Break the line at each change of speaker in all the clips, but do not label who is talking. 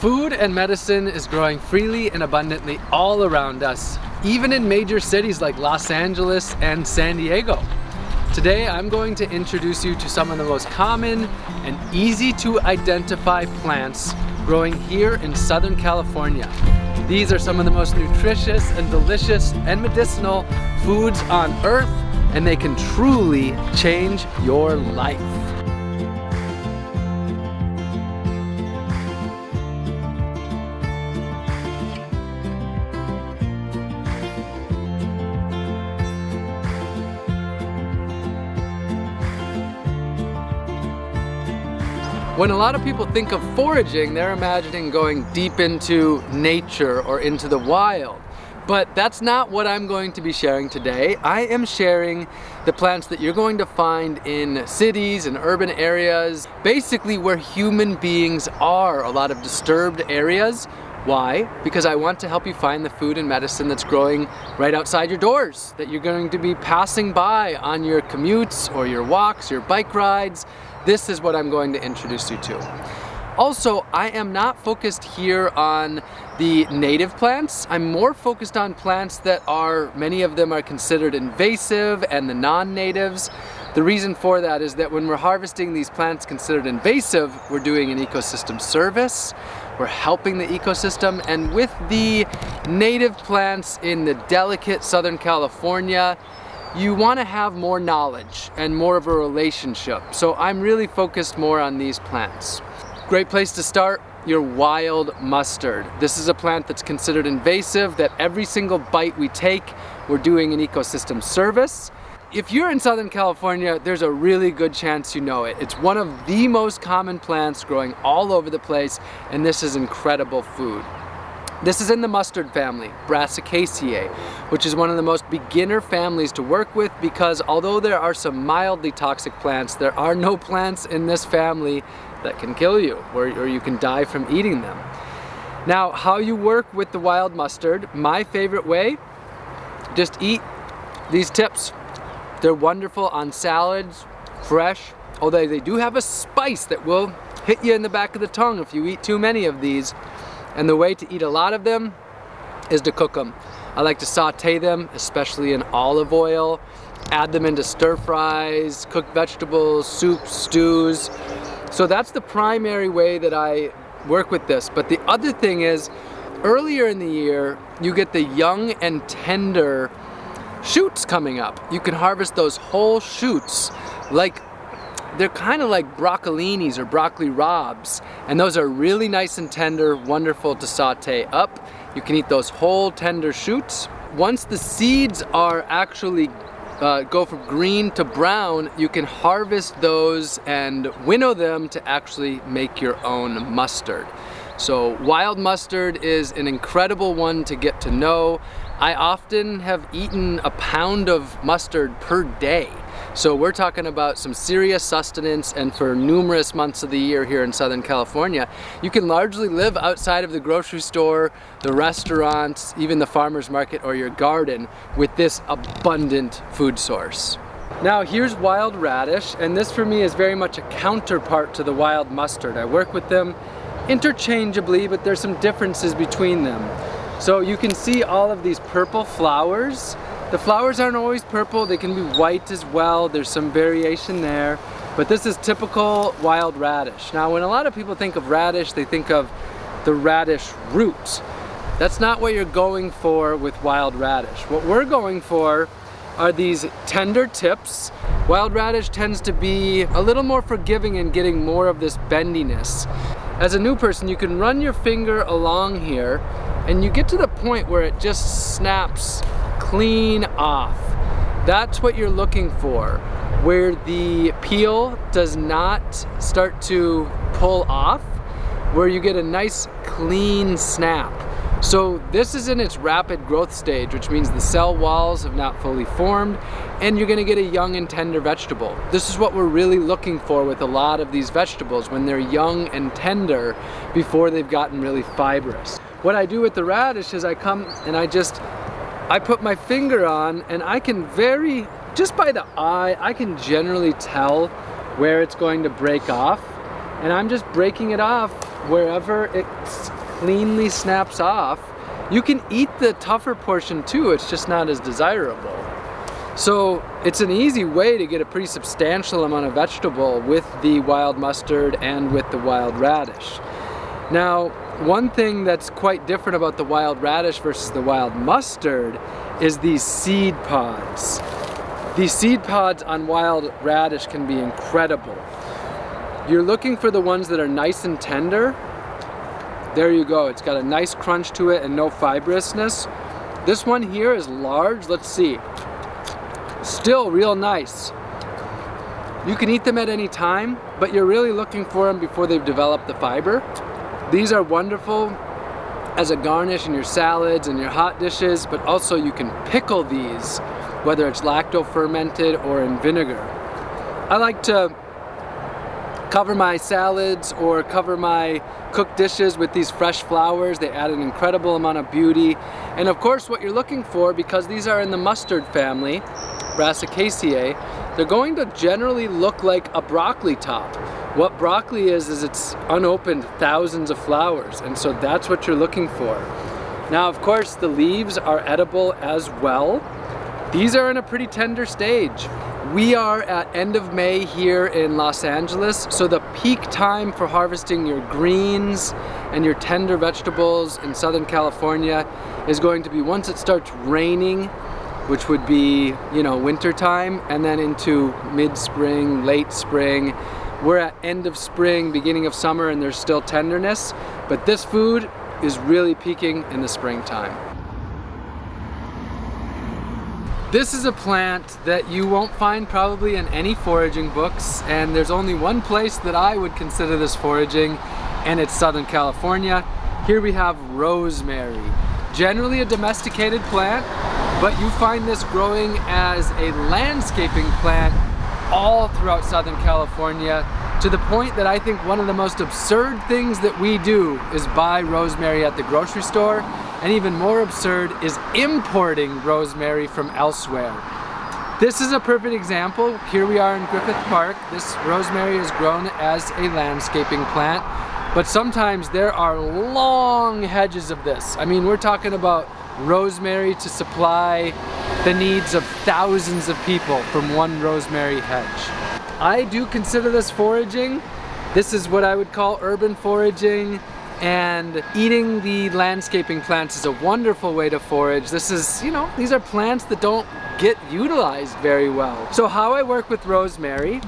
Food and medicine is growing freely and abundantly all around us, even in major cities like Los Angeles and San Diego. Today I'm going to introduce you to some of the most common and easy to identify plants growing here in Southern California. These are some of the most nutritious and delicious and medicinal foods on earth, and they can truly change your life. When a lot of people think of foraging, they're imagining going deep into nature or into the wild. But that's not what I'm going to be sharing today. I am sharing the plants that you're going to find in cities and urban areas, basically where human beings are, a lot of disturbed areas. Why? Because I want to help you find the food and medicine that's growing right outside your doors, that you're going to be passing by on your commutes or your walks, your bike rides. This is what I'm going to introduce you to. Also, I am not focused here on the native plants. I'm more focused on plants that are, many of them are considered invasive, and the non-natives. The reason for that is that when we're harvesting these plants considered invasive, we're doing an ecosystem service. We're helping the ecosystem, and with the native plants in the delicate Southern California, you want to have more knowledge and more of a relationship. So I'm really focused more on these plants. Great place to start, your wild mustard. This is a plant that's considered invasive, that every single bite we take, we're doing an ecosystem service. If you're in Southern California, there's a really good chance you know it. It's one of the most common plants growing all over the place, and this is incredible food. This is in the mustard family, Brassicaceae, which is one of the most beginner families to work with, because although there are some mildly toxic plants, there are no plants in this family that can kill you, or you can die from eating them. Now, how you work with the wild mustard, my favorite way, just eat these tips. They're wonderful on salads, fresh, although they do have a spice that will hit you in the back of the tongue if you eat too many of these. And the way to eat a lot of them is to cook them. I like to saute them, especially in olive oil, add them into stir fries, cooked vegetables, soups, stews. So that's the primary way that I work with this. But the other thing is, earlier in the year, you get the young and tender shoots coming up. You can harvest those whole shoots, they're kind of like broccolinis or broccoli raabs, and those are really nice and tender, wonderful to saute up. You can eat those whole tender shoots. Once the seeds are actually go from green to brown, you can harvest those and winnow them to actually make your own mustard. So wild mustard is an incredible one to get to know. I often have eaten a pound of mustard per day. So we're talking about some serious sustenance, and for numerous months of the year here in Southern California, you can largely live outside of the grocery store, the restaurants, even the farmer's market or your garden with this abundant food source. Now here's wild radish, and this for me is very much a counterpart to the wild mustard. I work with them interchangeably, but there's some differences between them. So you can see all of these purple flowers. The flowers aren't always purple, they can be white as well. There's some variation there, but this is typical wild radish. Now, when a lot of people think of radish, they think of the radish root. That's not what you're going for with wild radish. What we're going for are these tender tips. Wild radish tends to be a little more forgiving in getting more of this bendiness. As a new person, you can run your finger along here and you get to the point where it just snaps clean off. That's what you're looking for, where the peel does not start to pull off, where you get a nice clean snap. So this is in its rapid growth stage, which means the cell walls have not fully formed, and you're gonna get a young and tender vegetable. This is what we're really looking for with a lot of these vegetables, when they're young and tender before they've gotten really fibrous. What I do with the radish is I come and I put my finger on, and I can just by the eye, I can generally tell where it's going to break off, and I'm just breaking it off wherever it cleanly snaps off. You can eat the tougher portion too, it's just not as desirable. So it's an easy way to get a pretty substantial amount of vegetable with the wild mustard and with the wild radish. Now, one thing that's quite different about the wild radish versus the wild mustard is these seed pods. These seed pods on wild radish can be incredible. You're looking for the ones that are nice and tender. There you go, it's got a nice crunch to it and no fibrousness. This one here is large, let's see. Still real nice. You can eat them at any time, but you're really looking for them before they've developed the fiber. These are wonderful as a garnish in your salads and your hot dishes, but also you can pickle these, whether it's lacto-fermented or in vinegar. I like to cover my salads or cover my cooked dishes with these fresh flowers. They add an incredible amount of beauty. And of course what you're looking for, because these are in the mustard family, Brassicaceae, they're going to generally look like a broccoli top. What broccoli is it's unopened thousands of flowers, and so that's what you're looking for. Now of course the leaves are edible as well. These are in a pretty tender stage. We are at end of May here in Los Angeles, so the peak time for harvesting your greens and your tender vegetables in Southern California is going to be once it starts raining, which would be, you know, winter time, and then into mid-spring, late spring. We're at end of spring, beginning of summer, and there's still tenderness, but this food is really peaking in the springtime. This is a plant that you won't find probably in any foraging books, and there's only one place that I would consider this foraging, and it's Southern California. Here we have rosemary. Generally a domesticated plant, but you find this growing as a landscaping plant all throughout Southern California, to the point that I think one of the most absurd things that we do is buy rosemary at the grocery store, and even more absurd is importing rosemary from elsewhere. This is a perfect example. Here we are in Griffith Park. This rosemary is grown as a landscaping plant, but sometimes there are long hedges of this. I mean, we're talking about rosemary to supply the needs of thousands of people from one rosemary hedge. I do consider this foraging. This is what I would call urban foraging, and eating the landscaping plants is a wonderful way to forage. This is, you know, these are plants that don't get utilized very well. So how I work with rosemary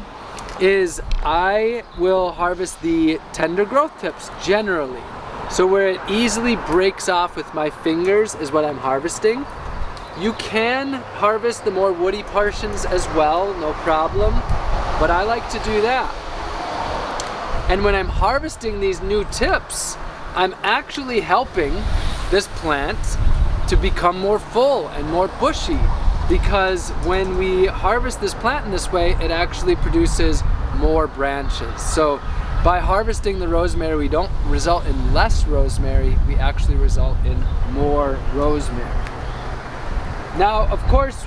is I will harvest the tender growth tips generally. So where it easily breaks off with my fingers is what I'm harvesting. You can harvest the more woody portions as well, no problem, but I like to do that. And when I'm harvesting these new tips, I'm actually helping this plant to become more full and more bushy, because when we harvest this plant in this way, it actually produces more branches. So by harvesting the rosemary, we don't result in less rosemary, we actually result in more rosemary. Now, of course,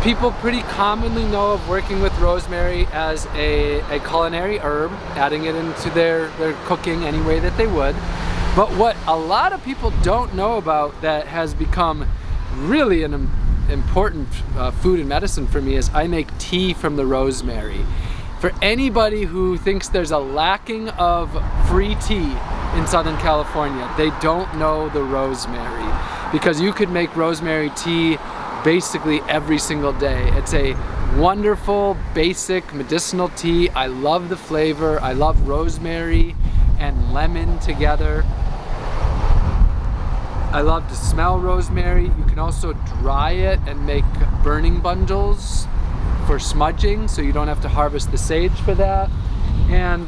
people pretty commonly know of working with rosemary as a culinary herb, adding it into their cooking any way that they would. But what a lot of people don't know about that has become really an important food and medicine for me is I make tea from the rosemary. For anybody who thinks there's a lacking of free tea in Southern California, they don't know the rosemary, because you could make rosemary tea basically every single day. It's a wonderful, basic medicinal tea. I love the flavor. I love rosemary and lemon together. I love to smell rosemary. You can also dry it and make burning bundles for smudging, so you don't have to harvest the sage for that. And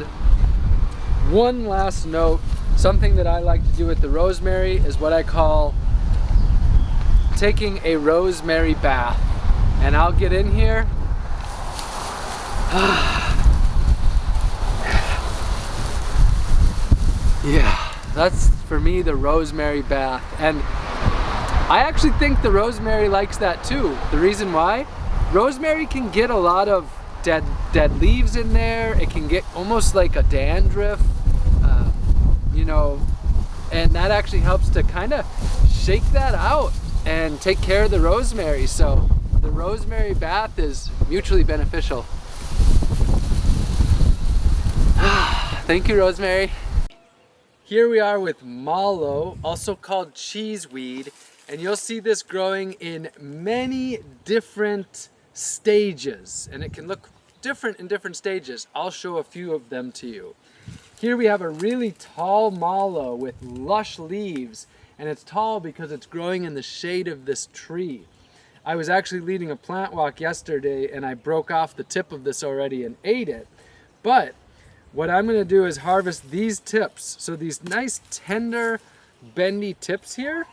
one last note, something that I like to do with the rosemary is what I call taking a rosemary bath. And I'll get in here. Yeah, that's for me the rosemary bath. And I actually think the rosemary likes that too. The reason why? Rosemary can get a lot of dead leaves in there. It can get almost like a dandruff and that actually helps to kind of shake that out and take care of the rosemary. So the rosemary bath is mutually beneficial. Thank you, Rosemary. Here we are with mallow, also called cheeseweed, and you'll see this growing in many different stages, and it can look different in different stages. I'll show a few of them to you. Here we have a really tall mallow with lush leaves, and it's tall because it's growing in the shade of this tree. I was actually leading a plant walk yesterday and I broke off the tip of this already and ate it. But what I'm going to do is harvest these tips. So these nice tender bendy tips here,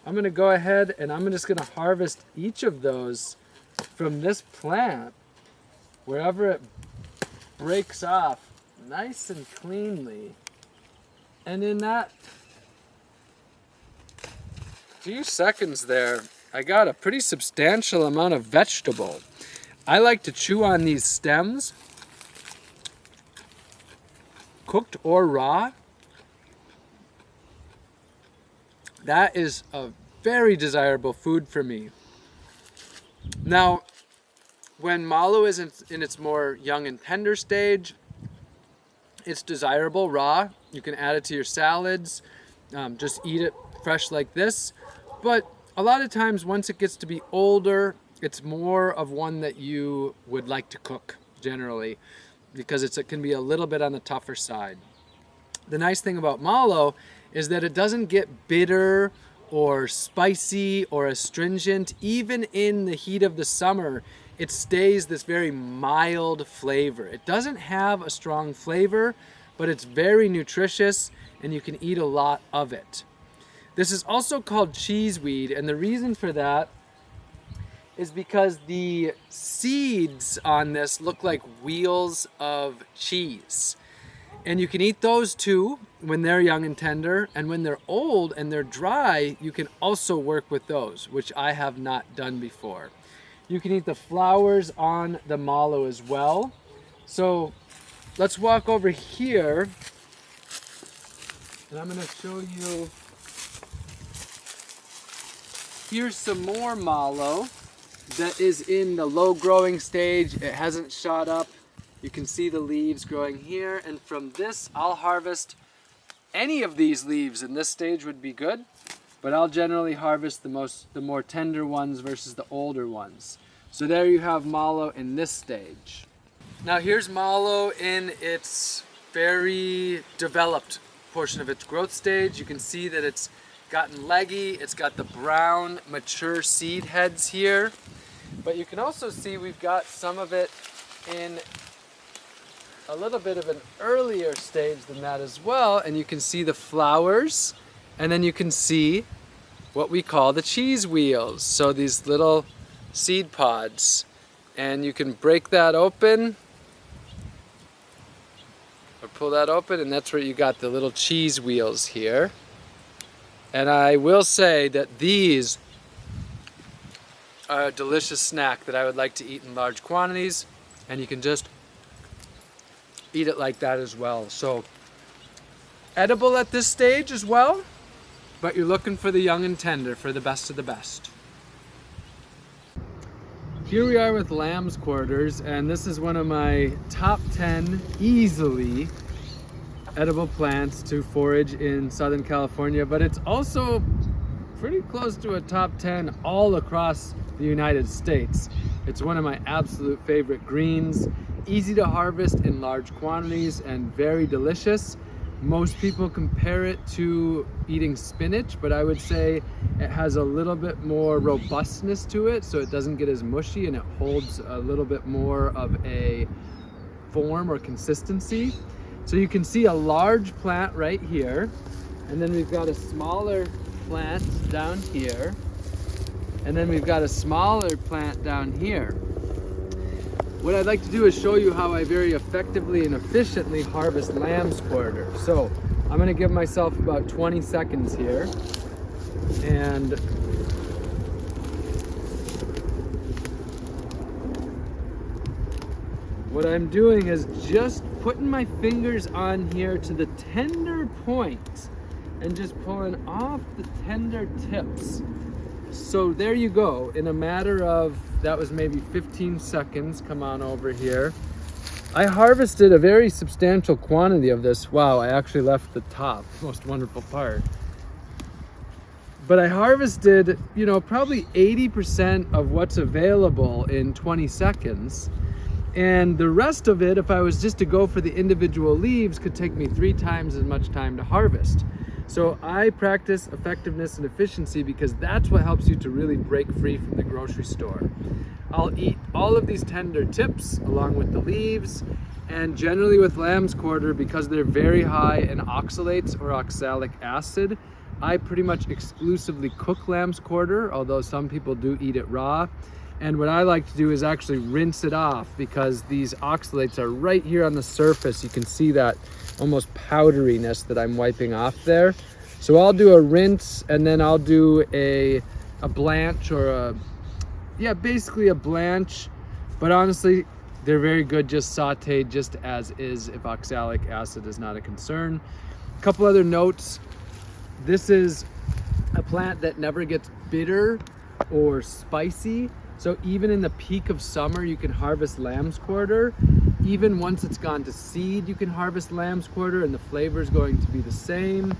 I'm going to go ahead and I'm just going to harvest each of those from this plant wherever it breaks off nice and cleanly. And in that few seconds there, I got a pretty substantial amount of vegetable. I like to chew on these stems, cooked or raw. That is a very desirable food for me. Now, when mallow is in its more young and tender stage, it's desirable raw. You can add it to your salads, just eat it fresh like this. But a lot of times once it gets to be older, it's more of one that you would like to cook generally, because it can be a little bit on the tougher side. The nice thing about mallow is that it doesn't get bitter or spicy or astringent. Even in the heat of the summer, it stays this very mild flavor. It doesn't have a strong flavor, but it's very nutritious and you can eat a lot of it. This is also called cheeseweed, and the reason for that is because the seeds on this look like wheels of cheese. And you can eat those too when they're young and tender, and when they're old and they're dry, you can also work with those, which I have not done before. You can eat the flowers on the mallow as well. So let's walk over here, and I'm going to show you. Here's some more mallow that is in the low growing stage. It hasn't shot up. You can see the leaves growing here, and from this I'll harvest any of these leaves in this stage would be good, but I'll generally harvest the more tender ones versus the older ones. So there you have mallow in this stage. Now here's mallow in its very developed portion of its growth stage. You can see that it's gotten leggy, it's got the brown mature seed heads here, but you can also see we've got some of it in a little bit of an earlier stage than that as well, and you can see the flowers, and then you can see what we call the cheese wheels. So these little seed pods, and you can break that open or pull that open, and that's where you got the little cheese wheels here. And I will say that these are a delicious snack that I would like to eat in large quantities, and you can just eat it like that as well. So edible at this stage as well, but you're looking for the young and tender, for the best of the best. Here we are with lamb's quarters, and this is one of my top 10 easily edible plants to forage in Southern California, but it's also pretty close to a top 10 all across the United States. It's one of my absolute favorite greens, easy to harvest in large quantities and very delicious. Most people compare it to eating spinach, but I would say it has a little bit more robustness to it, so it doesn't get as mushy and it holds a little bit more of a form or consistency. So you can see a large plant right here, and then we've got a smaller plant down here, and then we've got a smaller plant down here. What I'd like to do is show you how I very effectively and efficiently harvest lamb's quarter. So I'm going to give myself about 20 seconds here, and what I'm doing is just putting my fingers on here to the tender point, and just pulling off the tender tips. So there you go. In a matter of, that was maybe 15 seconds, come on over here. I harvested a very substantial quantity of this. Wow, I actually left the top, most wonderful part. But I harvested, you know, probably 80% of what's available in 20 seconds. And the rest of it, if I was just to go for the individual leaves, could take me 3 times as much time to harvest. So I practice effectiveness and efficiency because that's what helps you to really break free from the grocery store. I'll eat all of these tender tips along with the leaves, and generally with lamb's quarter, because they're very high in oxalates or oxalic acid, I pretty much exclusively cook lamb's quarter, although some people do eat it raw. And what I like to do is actually rinse it off, because these oxalates are right here on the surface. You can see that almost powderiness that I'm wiping off there. So I'll do a rinse, and then I'll do a blanch, or basically a blanch. But honestly, they're very good just sauteed just as is if oxalic acid is not a concern. A couple other notes. This is a plant that never gets bitter or spicy. So even in the peak of summer, you can harvest lamb's quarter. Even once it's gone to seed, you can harvest lamb's quarter, and the flavor is going to be the same.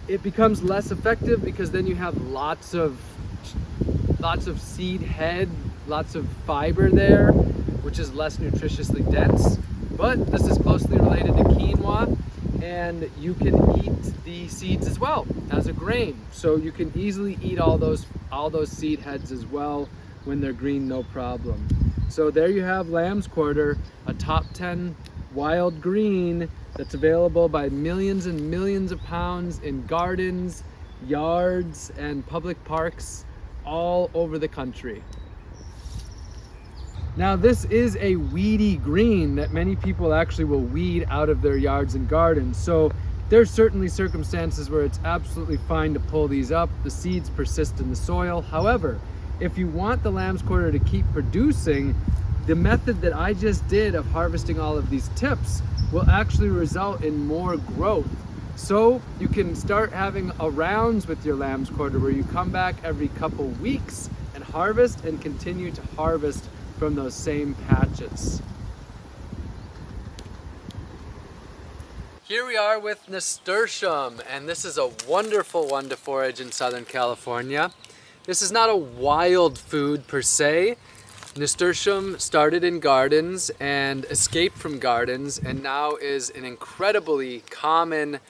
It becomes less effective because then you have lots of seed head, lots of fiber there, which is less nutritiously dense. But this is closely related to quinoa, and you can eat the seeds as well as a grain. So you can easily eat all those seed heads as well when they're green, no problem. So there you have lamb's quarter, a top 10 wild green that's available by millions and millions of pounds in gardens, yards, and public parks all over the country. Now this is a weedy green that many people actually will weed out of their yards and gardens. So there's certainly circumstances where it's absolutely fine to pull these up. The seeds persist in the soil. However, if you want the lamb's quarter to keep producing, the method that I just did of harvesting all of these tips will actually result in more growth. So you can start having a rounds with your lamb's quarter where you come back every couple weeks and harvest, and continue to harvest from those same patches. Here we are with Nasturtium, and this is a wonderful one to forage in Southern California. This is not a wild food per se. Nasturtium started in gardens and escaped from gardens, and now is an incredibly common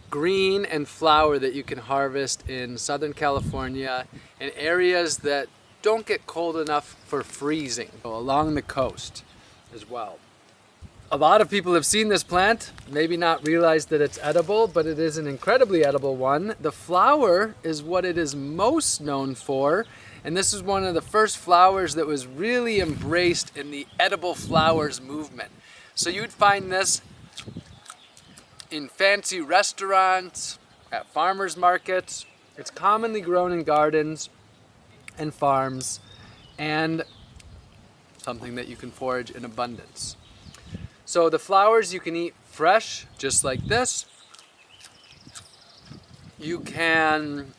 green and flower that you can harvest in Southern California in areas that don't get cold enough for freezing, so along the coast as well. A lot of people have seen this plant, maybe not realized that it's edible, but it is an incredibly edible one. The flower is what it is most known for, and this is one of the first flowers that was really embraced in the edible flowers movement. So you'd find this in fancy restaurants, at farmers markets. It's commonly grown in gardens and farms, and something that you can forage in abundance. So the flowers you can eat fresh, just like this. You can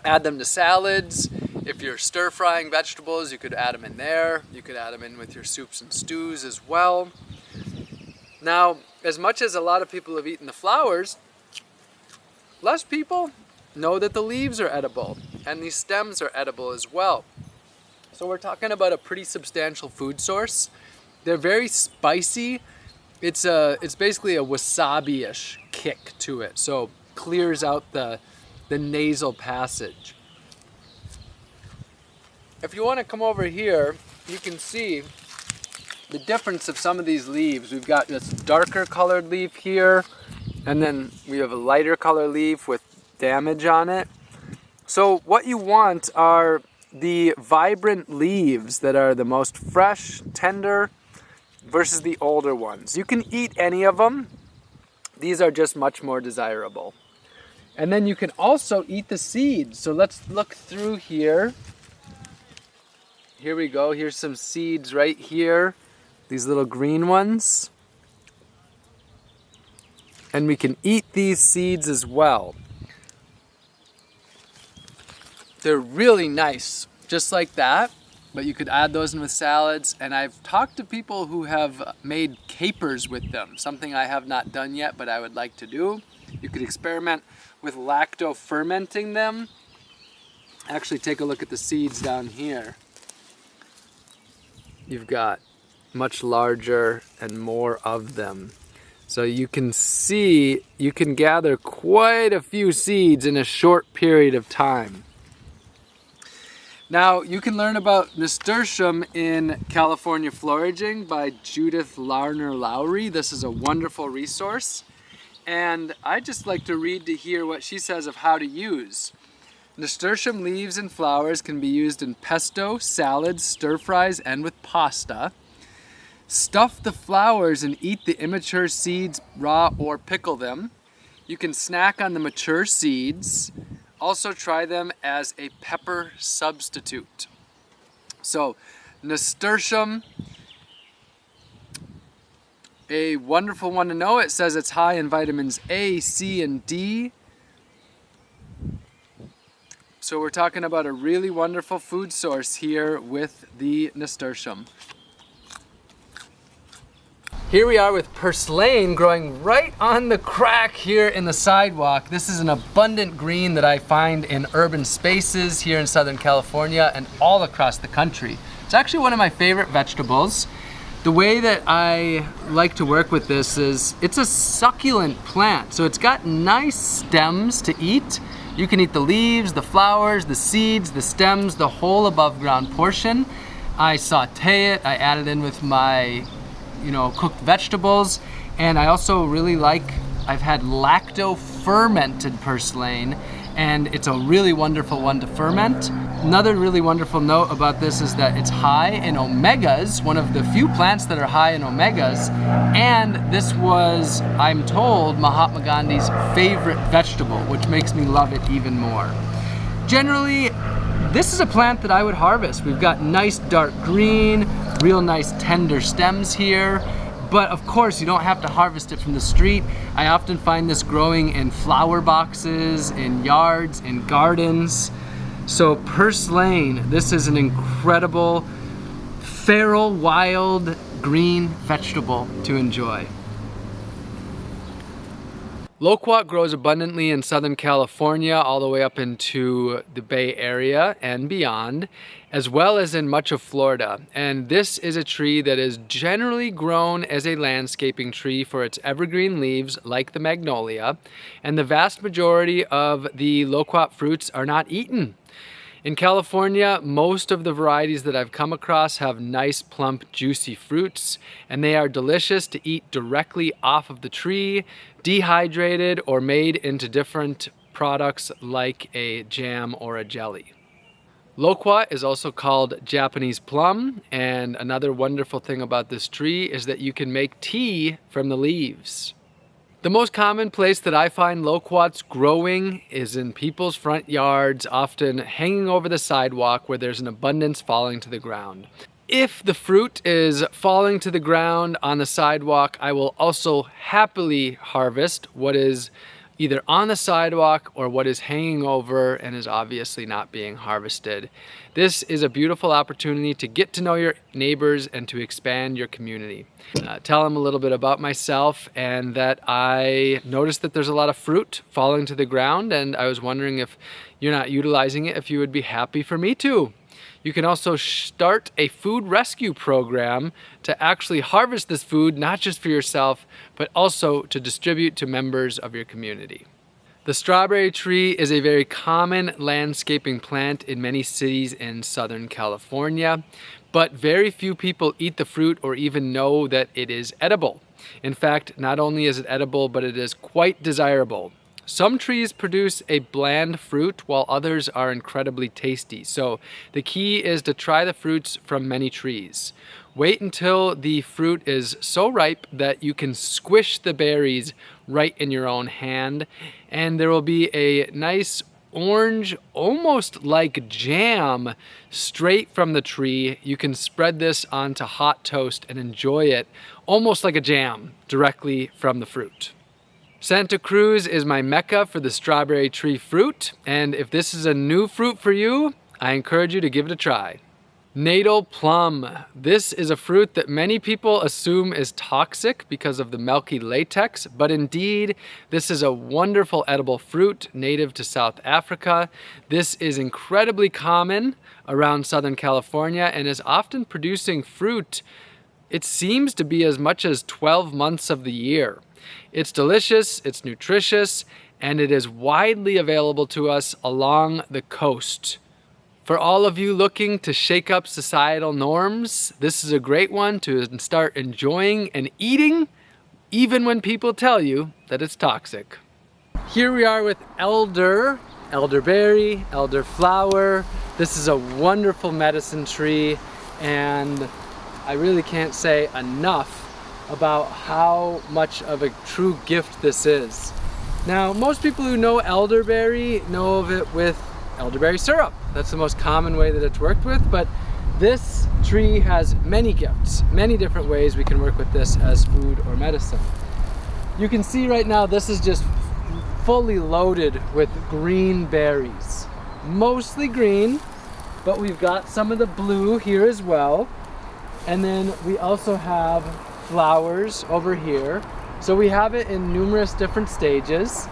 add them to salads. If you're stir frying vegetables, you could add them in there. You could add them in with your soups and stews as well. Now, as much as a lot of people have eaten the flowers, less people know that the leaves are edible, and these stems are edible as well. So we're talking about a pretty substantial food source. They're very spicy. It's basically a wasabi-ish kick to it, so clears out the nasal passage. If you want to come over here, you can see the difference of some of these leaves. We've got this darker colored leaf here, and then we have a lighter color leaf with damage on it. So what you want are the vibrant leaves that are the most fresh, tender, versus the older ones. You can eat any of them. These are just much more desirable. And then you can also eat the seeds. So let's look through here. Here we go. Here's some seeds right here. These little green ones. And we can eat these seeds as well. They're really nice, just like that, but you could add those in with salads. And I've talked to people who have made capers with them, something I have not done yet, but I would like to do. You could experiment with lacto fermenting them. Actually, take a look at the seeds down here. You've got much larger and more of them. So you can see, you can gather quite a few seeds in a short period of time. Now, you can learn about Nasturtium in California Foraging by Judith Larner-Lowry. This is a wonderful resource. And I just like to read to hear what she says of how to use. Nasturtium leaves and flowers can be used in pesto, salads, stir fries, and with pasta. Stuff the flowers and eat the immature seeds raw or pickle them. You can snack on the mature seeds. Also try them as a pepper substitute. So, Nasturtium, a wonderful one to know. It says it's high in vitamins A, C, and D. So we're talking about a really wonderful food source here with the Nasturtium. Here we are with Purslane growing right on the crack here in the sidewalk. This is an abundant green that I find in urban spaces here in Southern California and all across the country. It's actually one of my favorite vegetables. The way that I like to work with this is it's a succulent plant, so it's got nice stems to eat. You can eat the leaves, the flowers, the seeds, the stems, the whole above ground portion. I saute it, I add it in with my cooked vegetables, and I also really like, I've had lacto fermented purslane, and it's a really wonderful one to ferment. Another really wonderful note about this is that it's high in omegas, one of the few plants that are high in omegas, and this was, I'm told, Mahatma Gandhi's favorite vegetable, which makes me love it even more. Generally, this is a plant that I would harvest. We've got nice dark green, real nice tender stems here, but of course you don't have to harvest it from the street. I often find this growing in flower boxes, in yards, in gardens. So Purslane, this is an incredible, feral, wild, green vegetable to enjoy. Loquat grows abundantly in Southern California all the way up into the Bay Area and beyond, as well as in much of Florida. And this is a tree that is generally grown as a landscaping tree for its evergreen leaves like the magnolia, and the vast majority of the loquat fruits are not eaten. In California, most of the varieties that I've come across have nice, plump, juicy fruits, and they are delicious to eat directly off of the tree, dehydrated, or made into different products like a jam or a jelly. Loquat is also called Japanese plum, and another wonderful thing about this tree is that you can make tea from the leaves. The most common place that I find loquats growing is in people's front yards, often hanging over the sidewalk where there's an abundance falling to the ground. If the fruit is falling to the ground on the sidewalk, I will also happily harvest what is either on the sidewalk or what is hanging over and is obviously not being harvested. This is a beautiful opportunity to get to know your neighbors and to expand your community. Tell them a little bit about myself and that I noticed that there's a lot of fruit falling to the ground, and I was wondering if you're not utilizing it, if you would be happy for me to. You can also start a food rescue program to actually harvest this food, not just for yourself, but also to distribute to members of your community. The strawberry tree is a very common landscaping plant in many cities in Southern California, but very few people eat the fruit or even know that it is edible. In fact, not only is it edible, but it is quite desirable. Some trees produce a bland fruit while others are incredibly tasty. So the key is to try the fruits from many trees. Wait until the fruit is so ripe that you can squish the berries right in your own hand, and there will be a nice orange, almost like jam, straight from the tree. You can spread this onto hot toast and enjoy it almost like a jam directly from the fruit. Santa Cruz is my mecca for the strawberry tree fruit, and if this is a new fruit for you, I encourage you to give it a try. Natal plum. This is a fruit that many people assume is toxic because of the milky latex, but indeed, this is a wonderful edible fruit native to South Africa. This is incredibly common around Southern California and is often producing fruit, it seems to be as much as 12 months of the year. It's delicious, it's nutritious, and it is widely available to us along the coast. For all of you looking to shake up societal norms, this is a great one to start enjoying and eating, even when people tell you that it's toxic. Here we are with elderberry, elderflower. This is a wonderful medicine tree, and I really can't say enough about how much of a true gift this is. Now, most people who know elderberry know of it with elderberry syrup. That's the most common way that it's worked with, but this tree has many gifts, many different ways we can work with this as food or medicine. You can see right now this is just fully loaded with green berries. Mostly green, but we've got some of the blue here as well. And then we also have flowers over here. So we have it in numerous different stages.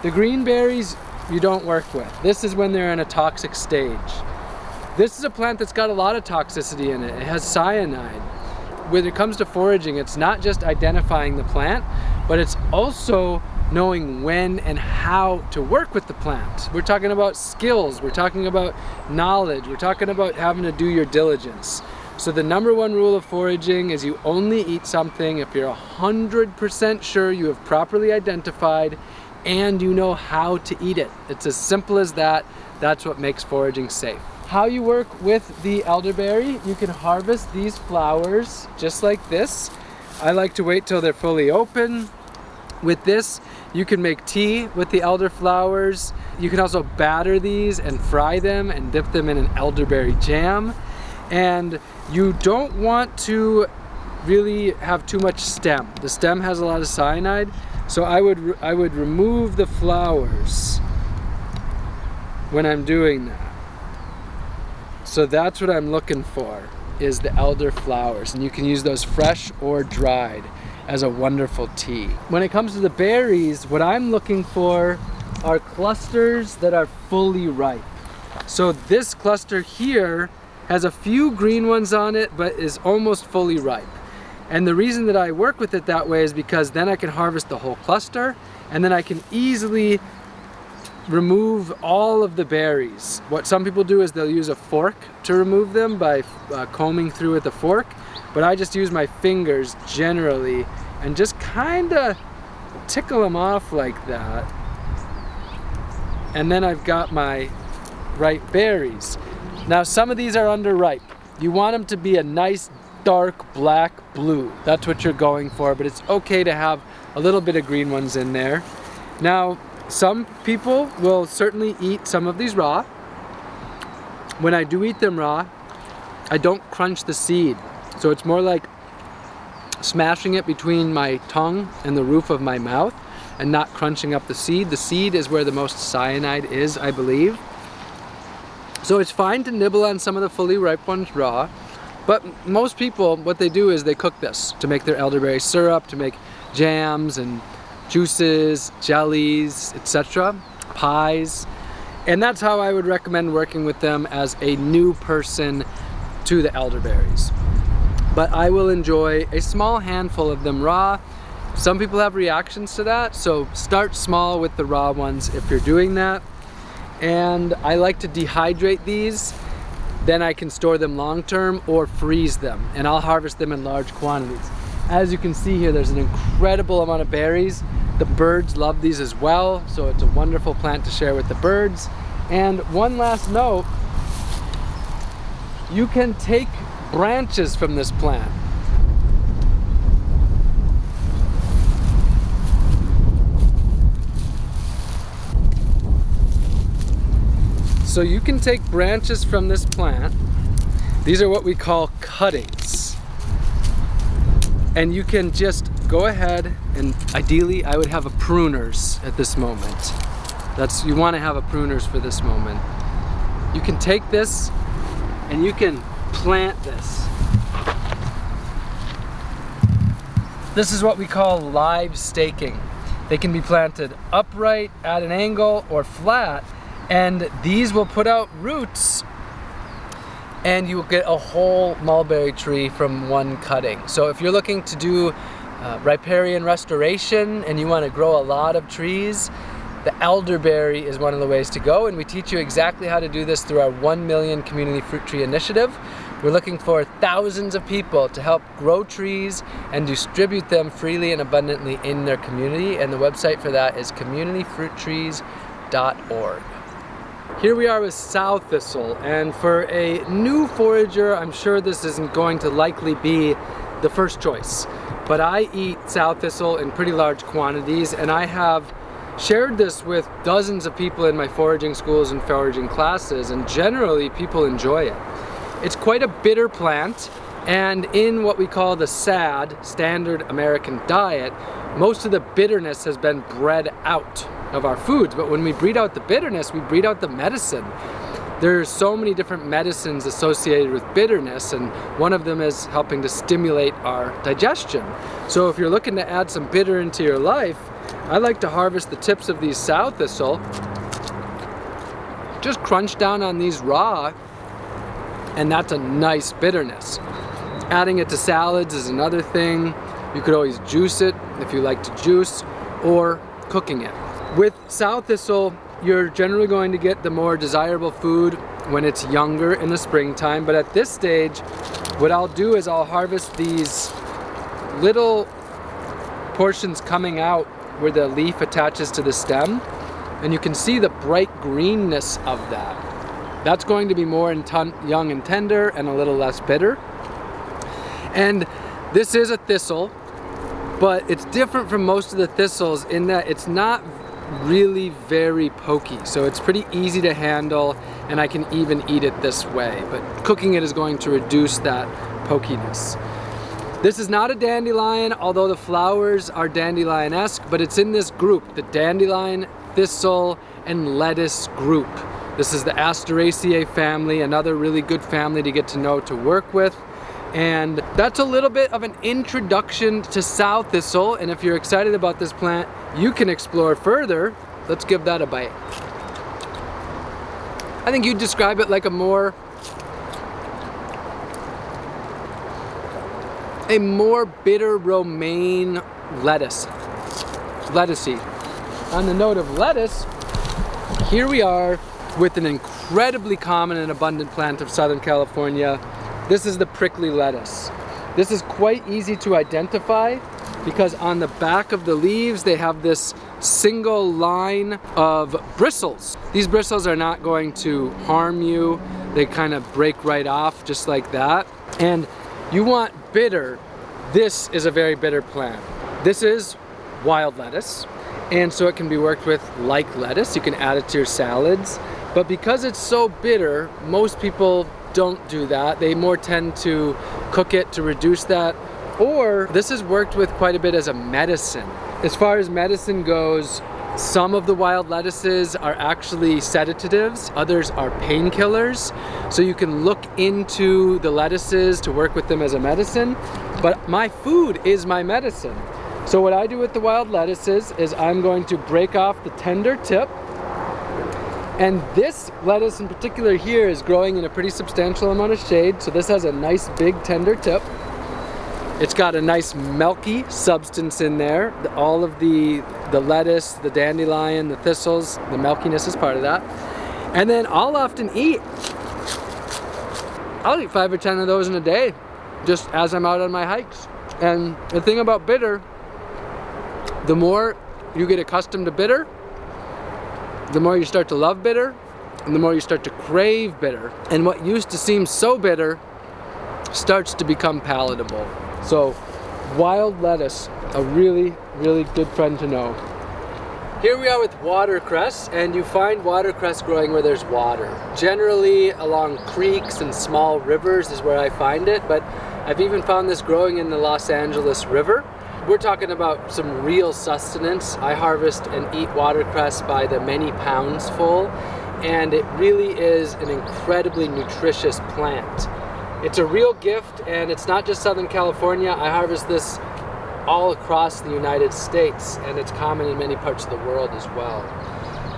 The green berries you don't work with. This is when they're in a toxic stage. This is a plant that's got a lot of toxicity in it. It has cyanide. When it comes to foraging, it's not just identifying the plant, but it's also knowing when and how to work with the plant. We're talking about skills, we're talking about knowledge, we're talking about having to do your diligence. So the number one rule of foraging is you only eat something if you're 100% sure you have properly identified and you know how to eat it. It's as simple as that. That's what makes foraging safe. How you work with the elderberry, you can harvest these flowers just like this. I like to wait till they're fully open. With this, you can make tea with the elder flowers. You can also batter these and fry them and dip them in an elderberry jam. And you don't want to really have too much stem. The stem has a lot of cyanide. So I would remove the flowers when I'm doing that. So that's what I'm looking for, is the elder flowers. And you can use those fresh or dried as a wonderful tea. When it comes to the berries, what I'm looking for are clusters that are fully ripe. So this cluster here has a few green ones on it, but is almost fully ripe. And the reason that I work with it that way is because then I can harvest the whole cluster, and then I can easily remove all of the berries. What some people do is they'll use a fork to remove them by combing through with a fork, but I just use my fingers generally and just kind of tickle them off like that. And then I've got my ripe berries. Now some of these are underripe. You want them to be a nice dark black blue. That's what you're going for, but it's okay to have a little bit of green ones in there. Now, some people will certainly eat some of these raw. When I do eat them raw, I don't crunch the seed. So it's more like smashing it between my tongue and the roof of my mouth and not crunching up the seed. The seed is where the most cyanide is, I believe. So it's fine to nibble on some of the fully ripe ones raw. But most people, what they do is they cook this to make their elderberry syrup, to make jams and juices, jellies, etc., pies. And that's how I would recommend working with them as a new person to the elderberries. But I will enjoy a small handful of them raw. Some people have reactions to that, so start small with the raw ones if you're doing that. And I like to dehydrate these. Then I can store them long term or freeze them, and I'll harvest them in large quantities. As you can see here, there's an incredible amount of berries. The birds love these as well, so it's a wonderful plant to share with the birds. And one last note, you can take branches from this plant. So you can take branches from this plant. These are what we call cuttings. And you can just go ahead and ideally I would have a pruners at this moment. You want to have a pruners for this moment. You can take this and you can plant this. This is what we call live staking. They can be planted upright, at an angle, or flat, and these will put out roots and you will get a whole mulberry tree from one cutting. So if you're looking to do riparian restoration and you want to grow a lot of trees, the elderberry is one of the ways to go, and we teach you exactly how to do this through our 1 million community fruit tree initiative. We're looking for thousands of people to help grow trees and distribute them freely and abundantly in their community, and the website for that is communityfruittrees.org. Here we are with sow thistle, and for a new forager, I'm sure this isn't going to likely be the first choice, but I eat sow thistle in pretty large quantities, and I have shared this with dozens of people in my foraging schools and foraging classes, and generally people enjoy it. It's quite a bitter plant, and in what we call the SAD, Standard American Diet, most of the bitterness has been bred out of our foods. But when we breed out the bitterness, we breed out the medicine. There's so many different medicines associated with bitterness, and one of them is helping to stimulate our digestion. So if you're looking to add some bitter into your life, I like to harvest the tips of these sow thistle, just crunch down on these raw, and that's a nice bitterness. Adding it to salads is another thing. You could always juice it if you like to juice, or cooking it. With sow thistle, you're generally going to get the more desirable food when it's younger in the springtime, but at this stage, what I'll do is I'll harvest these little portions coming out where the leaf attaches to the stem, and you can see the bright greenness of that. That's going to be more young and tender and a little less bitter. And this is a thistle, but it's different from most of the thistles in that it's not really very pokey. So it's pretty easy to handle, and I can even eat it this way. But cooking it is going to reduce that pokiness. This is not a dandelion, although the flowers are dandelion-esque, but it's in this group, the dandelion, thistle, and lettuce group. This is the Asteraceae family, another really good family to get to know, to work with. And that's a little bit of an introduction to sow thistle, and if you're excited about this plant, you can explore further. Let's give that a bite. I think you'd describe it like a more bitter romaine lettuce. Lettucey. On the note of lettuce, here we are with an incredibly common and abundant plant of Southern California. This is the prickly lettuce. This is quite easy to identify because on the back of the leaves they have this single line of bristles. These bristles are not going to harm you. They kind of break right off just like that. And you want bitter. This is a very bitter plant. This is wild lettuce, and so it can be worked with like lettuce. You can add it to your salads. But because it's so bitter, most people don't do that. They more tend to cook it to reduce that, or this is worked with quite a bit as a medicine. As far as medicine goes, some of the wild lettuces are actually sedatives, others are painkillers. So you can look into the lettuces to work with them as a medicine, but my food is my medicine. So what I do with the wild lettuces is I'm going to break off the tender tip. And this lettuce in particular here is growing in a pretty substantial amount of shade, so this has a nice big tender tip. It's got a nice milky substance in there. All of the lettuce, the dandelion, the thistles, the milkiness is part of that. And then I'll often eat 5 or 10 of those in a day, just as I'm out on my hikes. And the thing about bitter, the more you get accustomed to bitter, the more you start to love bitter, and the more you start to crave bitter. And what used to seem so bitter starts to become palatable. So, wild lettuce, a really, really good friend to know. Here we are with watercress, and you find watercress growing where there's water. Generally along creeks and small rivers is where I find it, but I've even found this growing in the Los Angeles River. we're talking about some real sustenance. I harvest and eat watercress by the many pounds full, and it really is an incredibly nutritious plant. It's a real gift, and it's not just Southern California. I harvest this all across the United States, and it's common in many parts of the world as well.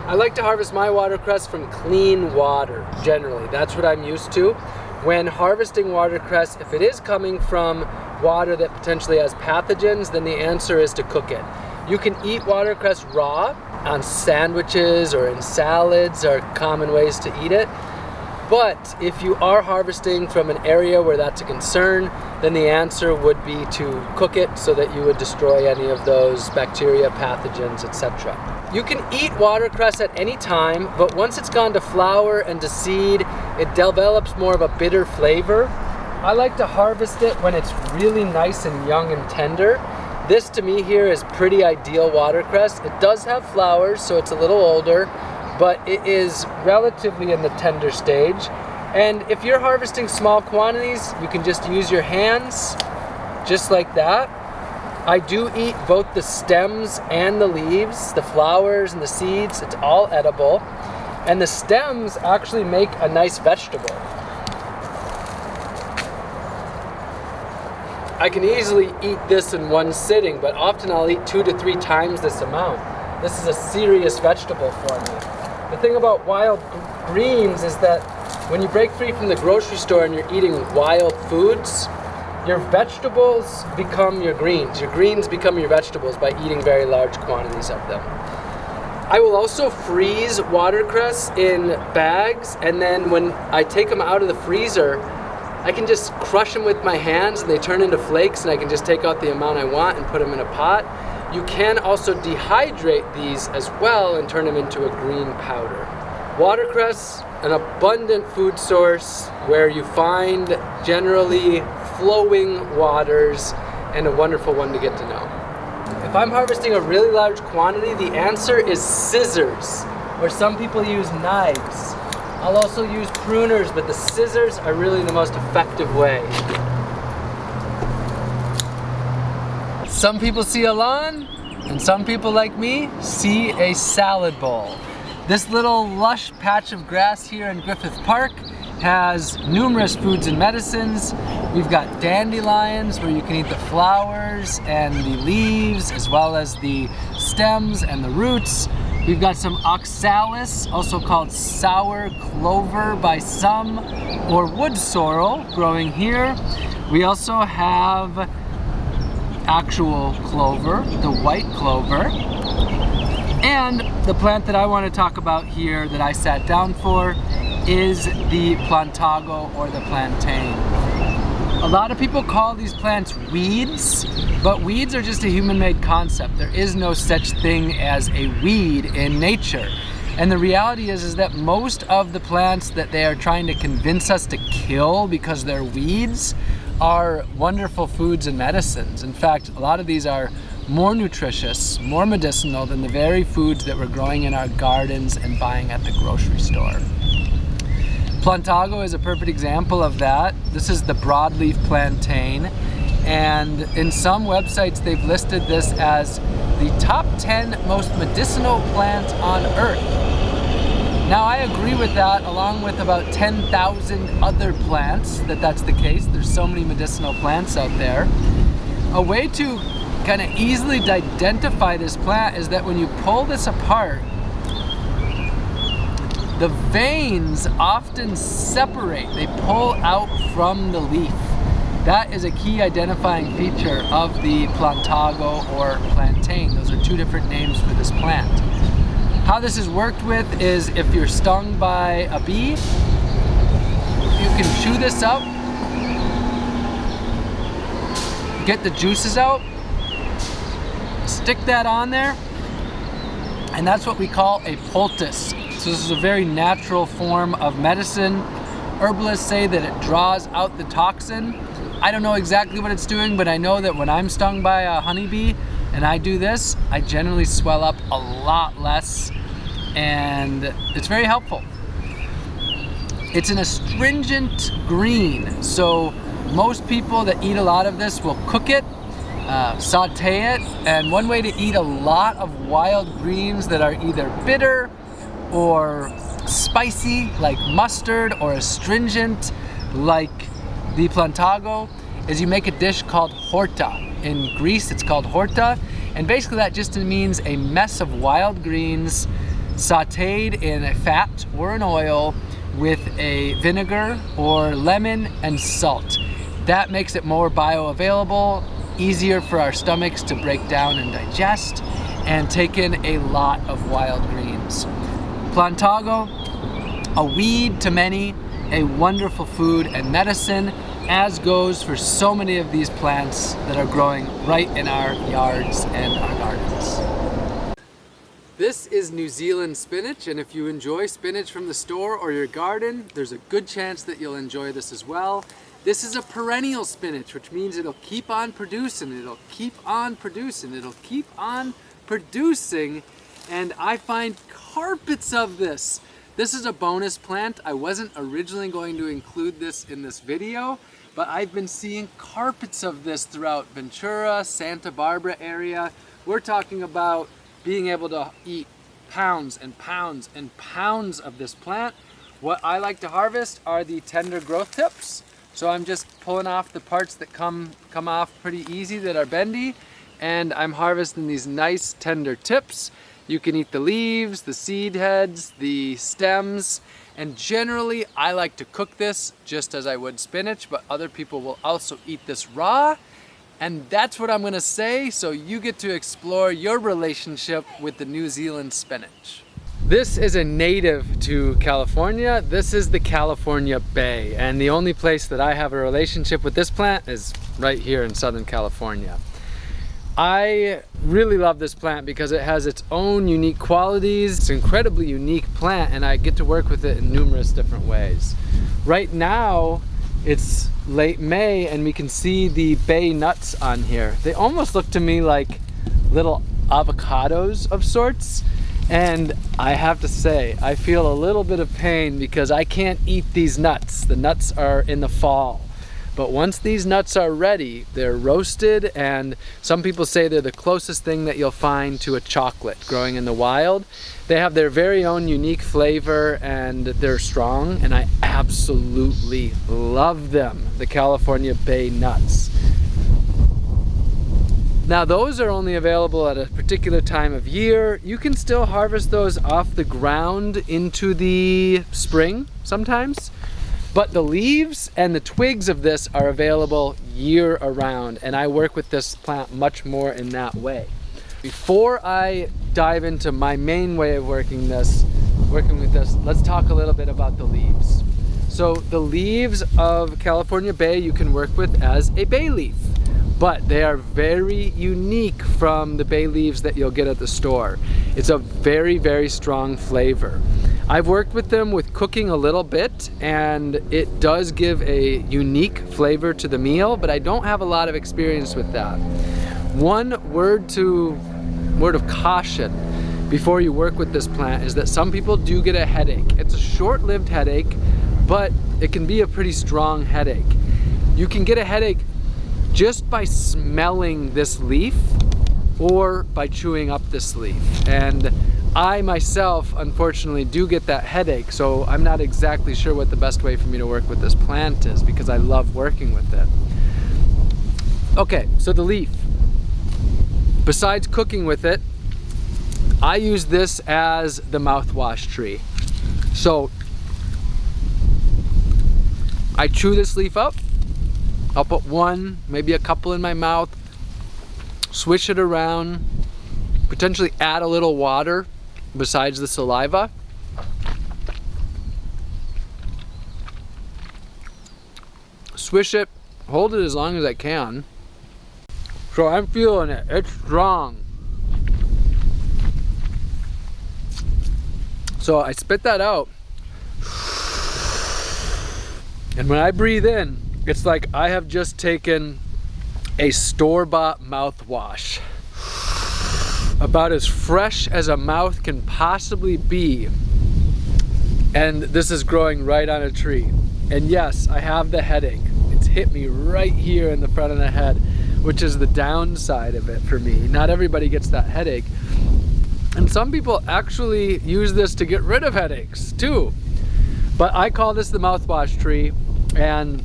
I like to harvest my watercress from clean water, generally. That's what I'm used to. When harvesting watercress, if it is coming from water that potentially has pathogens, then the answer is to cook it. You can eat watercress raw on sandwiches or in salads are common ways to eat it. But if you are harvesting from an area where that's a concern, then the answer would be to cook it so that you would destroy any of those bacteria, pathogens, etc. You can eat watercress at any time, but once it's gone to flower and to seed, it develops more of a bitter flavor. I like to harvest it when it's really nice and young and tender. This to me here is pretty ideal watercress. It does have flowers, so it's a little older, but it is relatively in the tender stage. And if you're harvesting small quantities, you can just use your hands, just like that. I do eat both the stems and the leaves, the flowers and the seeds. It's all edible. And the stems actually make a nice vegetable. I can easily eat this in one sitting, but often I'll eat 2 to 3 times this amount. This is a serious vegetable for me. The thing about wild greens is that when you break free from the grocery store and you're eating wild foods, your vegetables become your greens become your vegetables by eating very large quantities of them. I will also freeze watercress in bags, and then when I take them out of the freezer, I can just crush them with my hands and they turn into flakes, and I can just take out the amount I want and put them in a pot. You can also dehydrate these as well and turn them into a green powder. Watercress, an abundant food source where you find generally flowing waters, and a wonderful one to get to know. If I'm harvesting a really large quantity, the answer is scissors, or some people use knives. I'll also use pruners, but the scissors are really the most effective way. Some people see a lawn, and some people like me see a salad bowl. This little lush patch of grass here in Griffith Park has numerous foods and medicines. We've got dandelions where you can eat the flowers and the leaves, as well as the stems and the roots. We've got some oxalis, also called sour clover by some, or wood sorrel growing here. We also have actual clover, the white clover. And the plant that I want to talk about here that I sat down for is the Plantago or the plantain. A lot of people call these plants weeds, but weeds are just a human-made concept. There is no such thing as a weed in nature. And the reality is that most of the plants that they are trying to convince us to kill because they're weeds are wonderful foods and medicines. In fact, a lot of these are more nutritious, more medicinal than the very foods that we're growing in our gardens and buying at the grocery store. Plantago is a perfect example of that. This is the broadleaf plantain, and in some websites they've listed this as the top 10 most medicinal plant on earth. Now I agree with that, along with about 10,000 other plants, that's the case. There's so many medicinal plants out there. A way to kind of easily identify this plant is that when you pull this apart, the veins often separate. They pull out from the leaf. That is a key identifying feature of the Plantago or plantain. Those are two different names for this plant. How this is worked with is if you're stung by a bee, you can chew this up, get the juices out, stick that on there, and that's what we call a poultice. So this is a very natural form of medicine. Herbalists say that it draws out the toxin. I don't know exactly what it's doing, but I know that when I'm stung by a honeybee and I do this, I generally swell up a lot less, and it's very helpful. It's an astringent green, so most people that eat a lot of this will cook it, saute it, and one way to eat a lot of wild greens that are either bitter or spicy like mustard or astringent like the Plantago is you make a dish called horta. In Greece it's called horta, and basically that just means a mess of wild greens sauteed in a fat or an oil with a vinegar or lemon and salt. That makes it more bioavailable, easier for our stomachs to break down and digest, and take in a lot of wild greens. Plantago, a weed to many, a wonderful food and medicine, as goes for so many of these plants that are growing right in our yards and our gardens. This is New Zealand spinach, and if you enjoy spinach from the store or your garden, there's a good chance that you'll enjoy this as well. This is a perennial spinach, which means it'll keep on producing, it'll keep on producing, it'll keep on producing, and I find carpets of this. This is a bonus plant. I wasn't originally going to include this in this video, but I've been seeing carpets of this throughout Ventura, Santa Barbara area. We're talking about being able to eat pounds and pounds and pounds of this plant. What I like to harvest are the tender growth tips. So I'm just pulling off the parts that come off pretty easy that are bendy, and I'm harvesting these nice tender tips. You can eat the leaves, the seed heads, the stems, and generally I like to cook this just as I would spinach, but other people will also eat this raw, and that's what I'm gonna say, so you get to explore your relationship with the New Zealand spinach. This is a native to California. This is the California Bay, and the only place that I have a relationship with this plant is right here in Southern California. I really love this plant because it has its own unique qualities. It's an incredibly unique plant, and I get to work with it in numerous different ways. Right now, it's late May, and we can see the bay nuts on here. They almost look to me like little avocados of sorts. And I have to say, I feel a little bit of pain because I can't eat these nuts. The nuts are in the fall. But once these nuts are ready, they're roasted, and some people say they're the closest thing that you'll find to a chocolate growing in the wild. They have their very own unique flavor, and they're strong, and I absolutely love them, the California Bay nuts. Now those are only available at a particular time of year. You can still harvest those off the ground into the spring sometimes, but the leaves and the twigs of this are available year around, and I work with this plant much more in that way. Before I dive into my main way of working with this, let's talk a little bit about the leaves. So the leaves of California Bay you can work with as a bay leaf, but they are very unique from the bay leaves that you'll get at the store. It's a very, very strong flavor. I've worked with them with cooking a little bit, and it does give a unique flavor to the meal, but I don't have a lot of experience with that. One word of caution before you work with this plant is that some people do get a headache. It's a short-lived headache, but it can be a pretty strong headache. You can get a headache just by smelling this leaf or by chewing up this leaf. And I myself, unfortunately, do get that headache, so I'm not exactly sure what the best way for me to work with this plant is because I love working with it. Okay, so the leaf. Besides cooking with it, I use this as the mouthwash tree. So I chew this leaf up. I'll put one, maybe a couple in my mouth, swish it around, potentially add a little water besides the saliva. Swish it, hold it as long as I can. So I'm feeling it, it's strong. So I spit that out. And when I breathe in, it's like I have just taken a store-bought mouthwash. About as fresh as a mouth can possibly be. And this is growing right on a tree. And yes, I have the headache. It's hit me right here in the front of the head. which is the downside of it for me. Not everybody gets that headache. And some people actually use this to get rid of headaches too. But I call this the mouthwash tree, and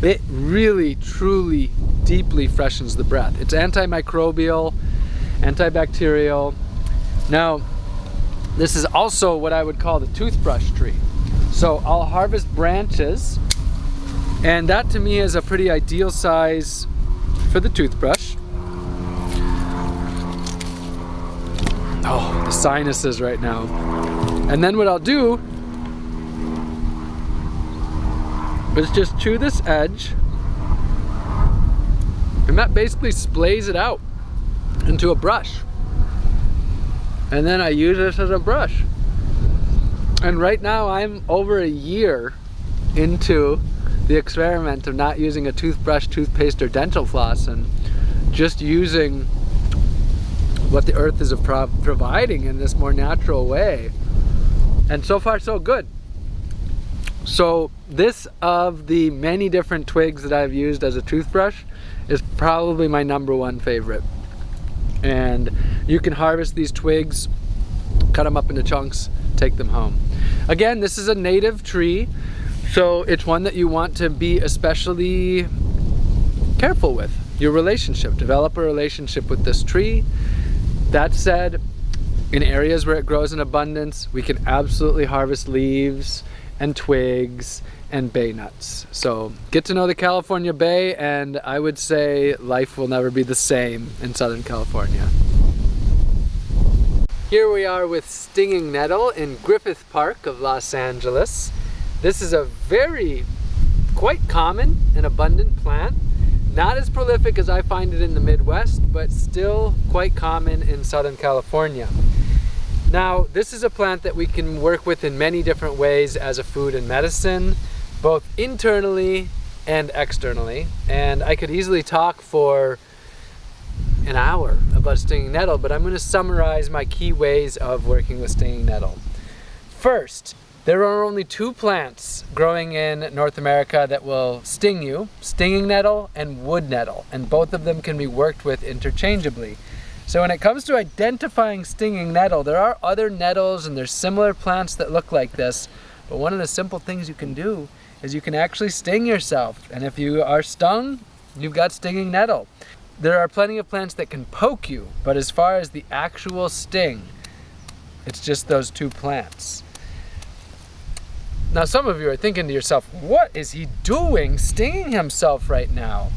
it really, truly, deeply freshens the breath. It's antimicrobial, antibacterial. Now, this is also what I would call the toothbrush tree. So I'll harvest branches, and that to me is a pretty ideal size for the toothbrush. Oh, the sinuses right now. And then what I'll do is just chew this edge, and that basically splays it out into a brush. And then I use this as a brush. And right now I'm over a year into the experiment of not using a toothbrush, toothpaste, or dental floss, and just using what the earth is providing in this more natural way. And so far so good. So this, of the many different twigs that I've used as a toothbrush, is probably my #1 favorite. And you can harvest these twigs, cut them up into chunks, take them home. Again, this is a native tree, so it's one that you want to be especially careful with your relationship. Develop a relationship with this tree. That said, in areas where it grows in abundance, we can absolutely harvest leaves and twigs and bay nuts. So get to know the California Bay, and I would say life will never be the same in Southern California. Here we are with stinging nettle in Griffith Park of Los Angeles. This is a quite common and abundant plant. Not as prolific as I find it in the Midwest, but still quite common in Southern California. Now, this is a plant that we can work with in many different ways as a food and medicine, both internally and externally. And I could easily talk for an hour about stinging nettle, but I'm going to summarize my key ways of working with stinging nettle. First, there are only 2 plants growing in North America that will sting you: stinging nettle and wood nettle, and both of them can be worked with interchangeably. So when it comes to identifying stinging nettle, there are other nettles and there's similar plants that look like this, but one of the simple things you can do is you can actually sting yourself, and if you are stung, you've got stinging nettle. There are plenty of plants that can poke you, but as far as the actual sting, it's just those 2 plants. Now some of you are thinking to yourself, what is he doing stinging himself right now?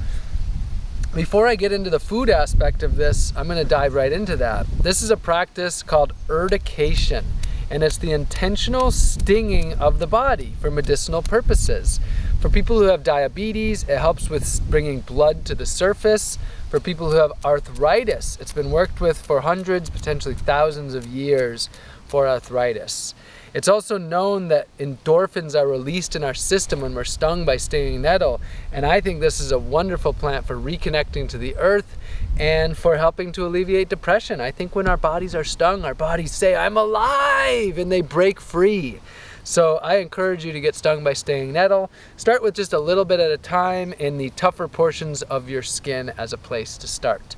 Before I get into the food aspect of this, I'm going to dive right into that. This is a practice called urtication, and it's the intentional stinging of the body for medicinal purposes. For people who have diabetes, it helps with bringing blood to the surface. For people who have arthritis, it's been worked with for hundreds, potentially thousands of years for arthritis. It's also known that endorphins are released in our system when we're stung by stinging nettle, and I think this is a wonderful plant for reconnecting to the earth and for helping to alleviate depression. I think when our bodies are stung, our bodies say, "I'm alive," and they break free. So I encourage you to get stung by stinging nettle. Start with just a little bit at a time in the tougher portions of your skin as a place to start.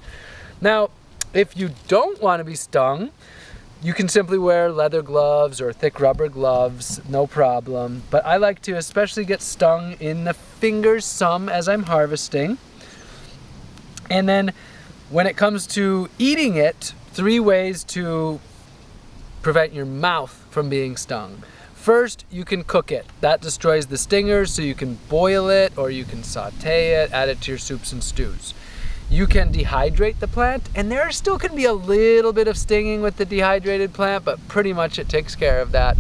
Now, if you don't want to be stung, you can simply wear leather gloves or thick rubber gloves, no problem. But I like to especially get stung in the fingers some as I'm harvesting. And then when it comes to eating it, 3 ways to prevent your mouth from being stung. First, you can cook it. That destroys the stingers, so you can boil it or you can saute it, add it to your soups and stews. You can dehydrate the plant, and there still can be a little bit of stinging with the dehydrated plant, but pretty much it takes care of that.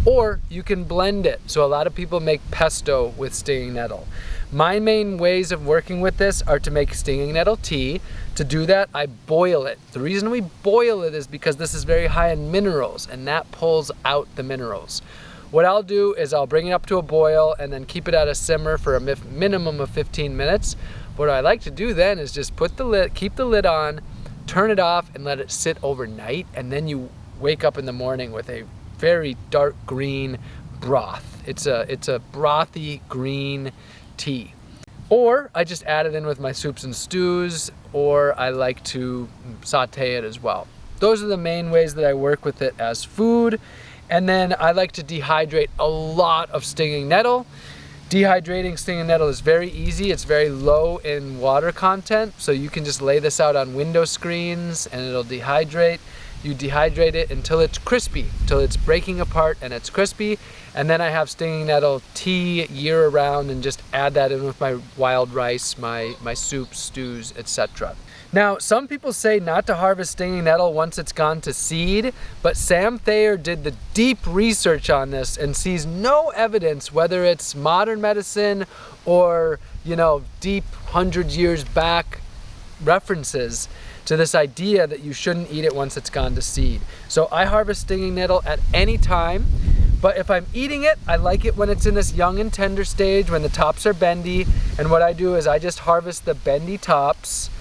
Or you can blend it. So a lot of people make pesto with stinging nettle. My main ways of working with this are to make stinging nettle tea. To do that, I boil it. The reason we boil it is because this is very high in minerals, and that pulls out the minerals. What I'll do is I'll bring it up to a boil and then keep it at a simmer for a minimum of 15 minutes. What I like to do then is just keep the lid on, turn it off, and let it sit overnight, and then you wake up in the morning with a very dark green broth. It's a brothy green tea. Or I just add it in with my soups and stews, or I like to saute it as well. Those are the main ways that I work with it as food. And then I like to dehydrate a lot of stinging nettle. Dehydrating stinging nettle is very easy. It's very low in water content, so you can just lay this out on window screens and it'll dehydrate. You dehydrate it until it's crispy, until it's breaking apart and it's crispy. And then I have stinging nettle tea year round and just add that in with my wild rice, my soups, stews, etc. Now, some people say not to harvest stinging nettle once it's gone to seed, but Sam Thayer did the deep research on this and sees no evidence, whether it's modern medicine or, you know, deep 100 years back references to this idea that you shouldn't eat it once it's gone to seed. So I harvest stinging nettle at any time, but if I'm eating it, I like it when it's in this young and tender stage, when the tops are bendy, and what I do is I just harvest the bendy tops.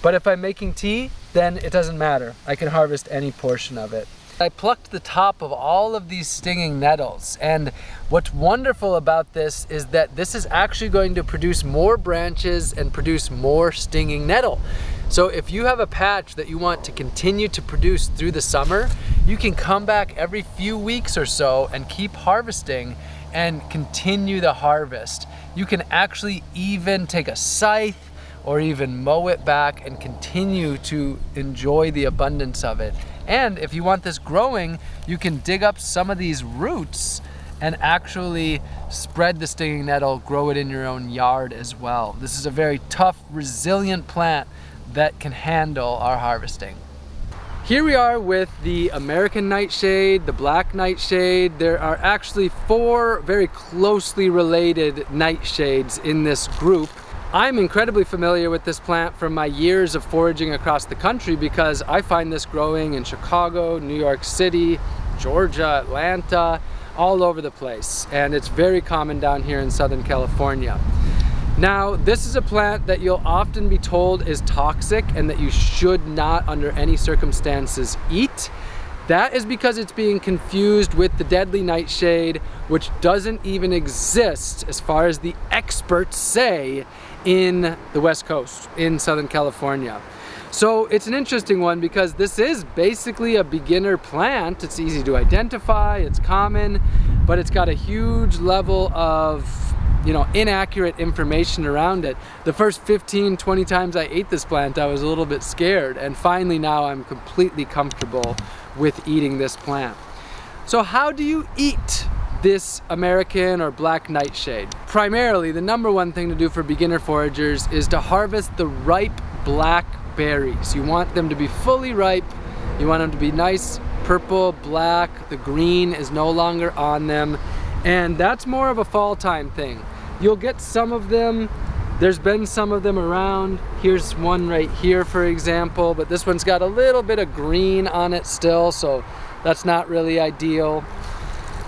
But if I'm making tea, then it doesn't matter. I can harvest any portion of it. I plucked the top of all of these stinging nettles, and what's wonderful about this is that this is actually going to produce more branches and produce more stinging nettle. So if you have a patch that you want to continue to produce through the summer, you can come back every few weeks or so and keep harvesting and continue the harvest. You can actually even take a scythe or even mow it back and continue to enjoy the abundance of it. And if you want this growing, you can dig up some of these roots and actually spread the stinging nettle, grow it in your own yard as well. This is a very tough, resilient plant that can handle our harvesting. Here we are with the American nightshade, the black nightshade. There are actually 4 very closely related nightshades in this group. I'm incredibly familiar with this plant from my years of foraging across the country because I find this growing in Chicago, New York City, Georgia, Atlanta, all over the place. And it's very common down here in Southern California. Now, this is a plant that you'll often be told is toxic and that you should not under any circumstances eat. That is because it's being confused with the deadly nightshade, which doesn't even exist, as far as the experts say, in the West Coast, in Southern California. So it's an interesting one because this is basically a beginner plant. It's easy to identify, it's common, but it's got a huge level of, you know, inaccurate information around it. The first 15, 20 times I ate this plant, I was a little bit scared, and finally now I'm completely comfortable with eating this plant. So how do you eat this American or black nightshade? Primarily, the #1 thing to do for beginner foragers is to harvest the ripe black berries. You want them to be fully ripe. You want them to be nice, purple, black. The green is no longer on them. And that's more of a fall time thing. You'll get some of them. There's been some of them around. Here's one right here, for example, but this one's got a little bit of green on it still, so that's not really ideal.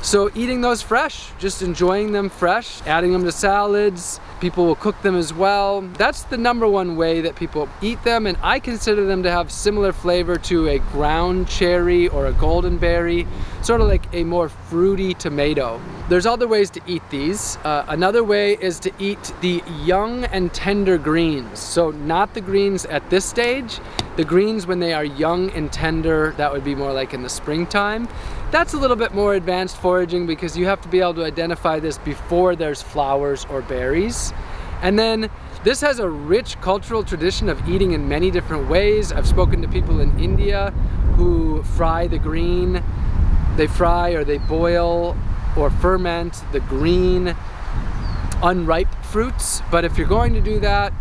So eating those fresh, just enjoying them fresh, adding them to salads. People will cook them as well. That's the #1 way that people eat them, and I consider them to have similar flavor to a ground cherry or a golden berry, sort of like a more fruity tomato. There's other ways to eat these. Another way is to eat the young and tender greens. So not the greens at this stage. The greens when they are young and tender, that would be more like in the springtime. That's a little bit more advanced foraging because you have to be able to identify this before there's flowers or berries. And then this has a rich cultural tradition of eating in many different ways. I've spoken to people in India who fry the green. They fry or they boil or ferment the green unripe fruits. But if you're going to do that,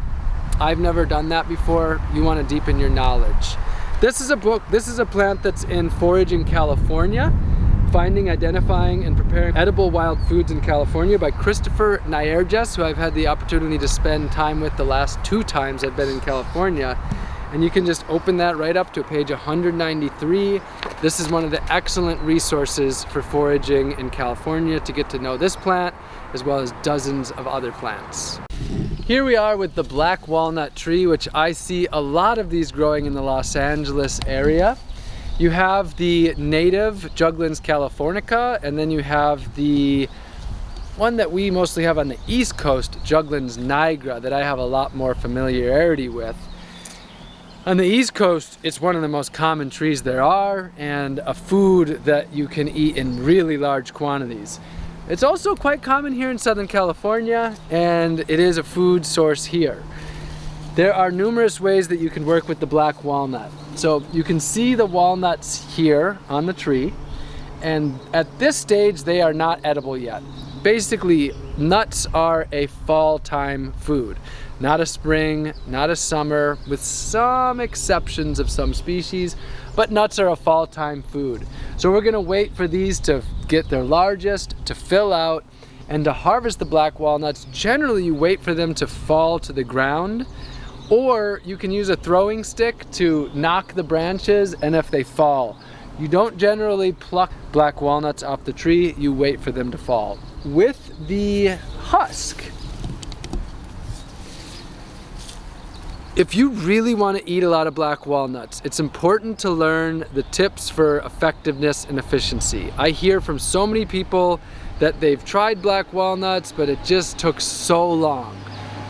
I've never done that before. You want to deepen your knowledge. This is a plant that's in Foraging California, Finding, Identifying, and Preparing Edible Wild Foods in California by Christopher Nairges, who I've had the opportunity to spend time with the last 2 times I've been in California. And you can just open that right up to page 193. This is one of the excellent resources for foraging in California to get to know this plant, as well as dozens of other plants. Here we are with the black walnut tree, which I see a lot of these growing in the Los Angeles area. You have the native Juglans californica, and then you have the one that we mostly have on the East Coast, Juglans nigra, that I have a lot more familiarity with. On the East Coast, it's one of the most common trees there are, and a food that you can eat in really large quantities. It's also quite common here in Southern California, and it is a food source here. There are numerous ways that you can work with the black walnut. So you can see the walnuts here on the tree, and at this stage they are not edible yet. Basically, nuts are a fall time food. Not a spring, not a summer, with some exceptions of some species, but nuts are a fall time food. So we're gonna wait for these to get their largest, to fill out, and to harvest the black walnuts. Generally you wait for them to fall to the ground, or you can use a throwing stick to knock the branches, and if they fall. You don't generally pluck black walnuts off the tree, you wait for them to fall. With the husk, if you really want to eat a lot of black walnuts, it's important to learn the tips for effectiveness and efficiency. I hear from so many people that they've tried black walnuts, but it just took so long.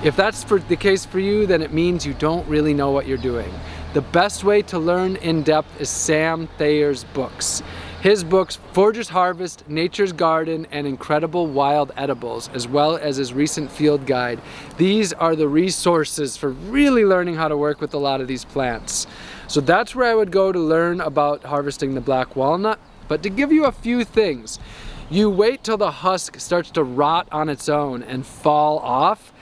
If that's the case for you, then it means you don't really know what you're doing. The best way to learn in depth is Sam Thayer's books. His books, Forager's Harvest, Nature's Garden, and Incredible Wild Edibles, as well as his recent field guide. These are the resources for really learning how to work with a lot of these plants. So that's where I would go to learn about harvesting the black walnut. But to give you a few things, you wait till the husk starts to rot on its own and fall off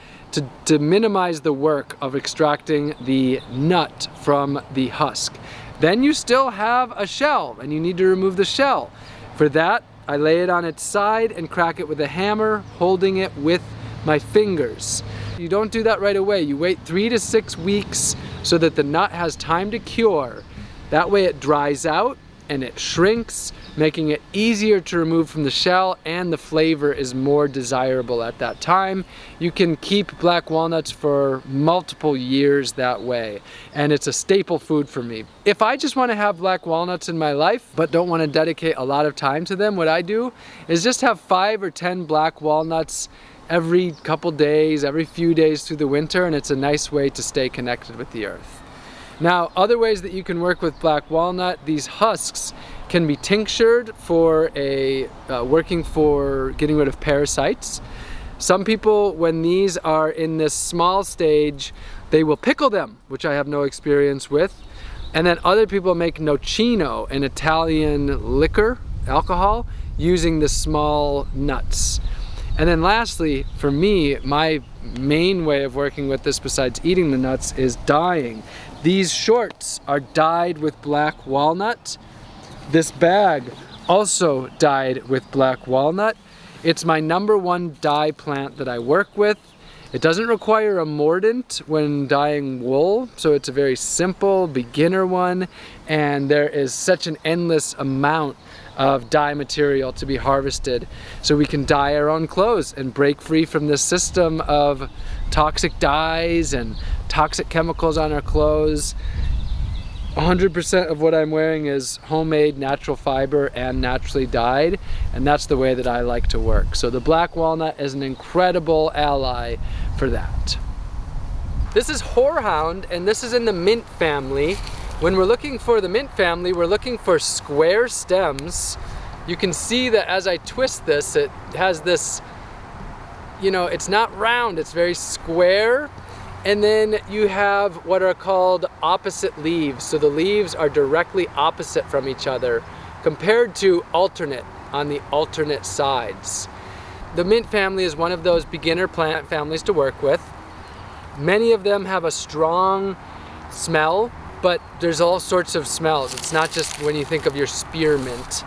to minimize the work of extracting the nut from the husk. Then you still have a shell, and you need to remove the shell. For that, I lay it on its side and crack it with a hammer, holding it with my fingers. You don't do that right away. You wait 3 to 6 weeks so that the nut has time to cure. That way it dries out and it shrinks, making it easier to remove from the shell, and the flavor is more desirable at that time. You can keep black walnuts for multiple years that way, and it's a staple food for me. If I just want to have black walnuts in my life but don't want to dedicate a lot of time to them, what I do is just have 5 or 10 black walnuts every couple days, every few days through the winter, and it's a nice way to stay connected with the earth. Now, other ways that you can work with black walnut, these husks can be tinctured for working for getting rid of parasites. Some people, when these are in this small stage, they will pickle them, which I have no experience with. And then other people make nocino, an Italian liquor, alcohol, using the small nuts. And then lastly, for me, my main way of working with this besides eating the nuts is dyeing. These shorts are dyed with black walnut. This bag also dyed with black walnut. It's my #1 dye plant that I work with. It doesn't require a mordant when dyeing wool, so it's a very simple beginner one, and there is such an endless amount of dye material to be harvested, so we can dye our own clothes and break free from this system of toxic dyes and toxic chemicals on our clothes. 100% of what I'm wearing is homemade natural fiber and naturally dyed, and that's the way that I like to work. So the black walnut is an incredible ally for that. This is Horehound, and this is in the mint family. When we're looking for the mint family, we're looking for square stems. You can see that as I twist this, it has this, you know, it's not round, it's very square. And then you have what are called opposite leaves. So the leaves are directly opposite from each other compared to alternate on the alternate sides. The mint family is one of those beginner plant families to work with. Many of them have a strong smell, but there's all sorts of smells. It's not just when you think of your spearmint.